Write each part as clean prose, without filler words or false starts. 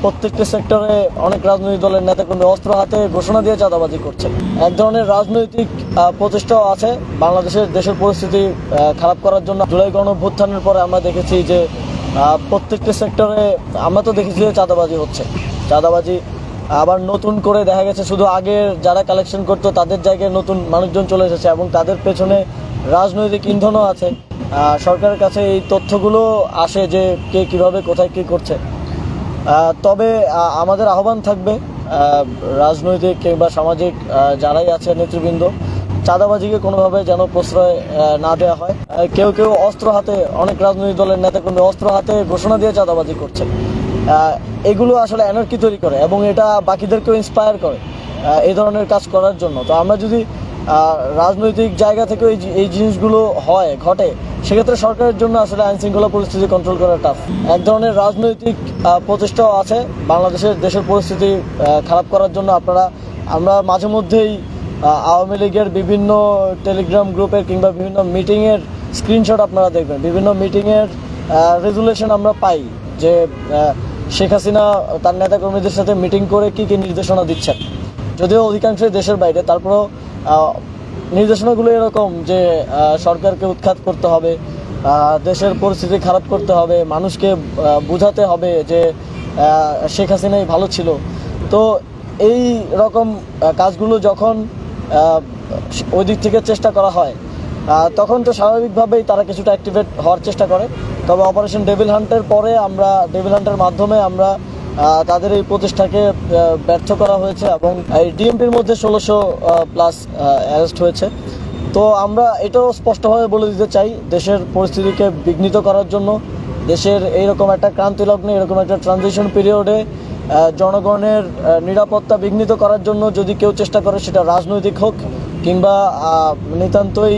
প্রত্যেকটা সেক্টরে অনেক রাজনৈতিক দলের নেতাকর্মী অস্ত্র হাতে ঘোষণা দিয়ে চাঁদাবাজি করছে। এক ধরনের রাজনৈতিক প্রচেষ্টাও আছে দেশের পরিস্থিতি খারাপ করার জন্য। জুলাই গণঅভ্যুত্থানের পরে আমরা দেখেছি যে প্রত্যেকটা সেক্টরে আমরা তো দেখেছি যে চাঁদাবাজি হচ্ছে। চাঁদাবাজি আবার নতুন করে দেখা গেছে শুধু আগের যারা কালেকশন করতো তাদের জায়গায় নতুন মানুষজন চলে এসেছে এবং তাদের পেছনে রাজনৈতিক ইন্ধনও আছে। সরকারের কাছে এই তথ্যগুলো আসে যে কে কিভাবে কোথায় কী করছে। তবে আমাদের আহ্বান থাকবে রাজনৈতিক কিংবা সামাজিক যারাই আছে নেতৃবৃন্দ, চাঁদাবাজিকে কোনোভাবে যেন প্রশ্রয় না দেওয়া হয়। কেউ কেউ অস্ত্র হাতে, অনেক রাজনৈতিক দলের নেতাকর্মী অস্ত্র হাতে ঘোষণা দিয়ে চাঁদাবাজি করছে। এগুলো আসলে অ্যানার্কি তৈরি করে এবং এটা বাকিদেরকেও ইন্সপায়ার করে এই ধরনের কাজ করার জন্য। তো আমরা যদি রাজনৈতিক জায়গা থেকে এই জিনিসগুলো ঘটে, সেক্ষেত্রে সরকারের জন্য আসলে আইন শৃঙ্খলা পরিস্থিতি কন্ট্রোল করা টাফ। এক ধরনের রাজনৈতিক প্রচেষ্টাও আছে দেশের পরিস্থিতি খারাপ করার জন্য। আমরা মাঝে মধ্যেই আওয়ামী লীগের বিভিন্ন টেলিগ্রাম গ্রুপের কিংবা বিভিন্ন মিটিংয়ের স্ক্রিনশট আপনারা দেখবেন। বিভিন্ন মিটিংয়ের রেজুলেশন আমরা পাই যে শেখ হাসিনা তার নেতাকর্মীদের সাথে মিটিং করে কী কী নির্দেশনা দিচ্ছেন। যদিও অধিকাংশই দেশের বাইরে, তারপরেও নির্দেশনাগুলো এরকম যে সরকারকে উৎখাত করতে হবে, দেশের পরিস্থিতি খারাপ করতে হবে, মানুষকে বোঝাতে হবে যে শেখ হাসিনাই ভালো ছিল। তো এই রকম কাজগুলো যখন ওই দিক থেকে চেষ্টা করা হয় তখন তো স্বাভাবিকভাবেই তারা কিছুটা অ্যাক্টিভেট হওয়ার চেষ্টা করে। তবে অপারেশন ডেভিল হান্টের পরে ডেভিল হান্টের মাধ্যমে আমরা তাদের এই প্রচেষ্টাকে ব্যর্থ করা হয়েছে এবং এই ডিএমপির মধ্যে 1600+ অ্যারেস্ট হয়েছে। তো আমরা এটাও স্পষ্টভাবে বলে দিতে চাই, দেশের পরিস্থিতিকে বিঘ্নিত করার জন্য, দেশের এইরকম একটা ক্রান্তিলগ্নে, এরকম একটা ট্রানজিশন পিরিয়ডে জনগণের নিরাপত্তা বিঘ্নিত করার জন্য যদি কেউ চেষ্টা করে, সেটা রাজনৈতিক হোক কিংবা নিতান্তই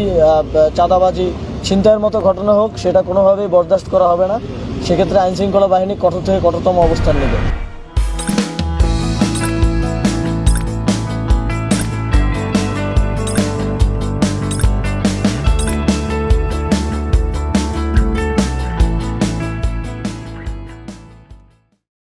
চাঁদাবাজি ছিনতাইয়ের মতো ঘটনা হোক, সেটা কোনোভাবেই বরদাস্ত করা হবে না। সেক্ষেত্রে আইনশৃঙ্খলা বাহিনী কঠোর থেকে কঠোরতম অবস্থান নেবে।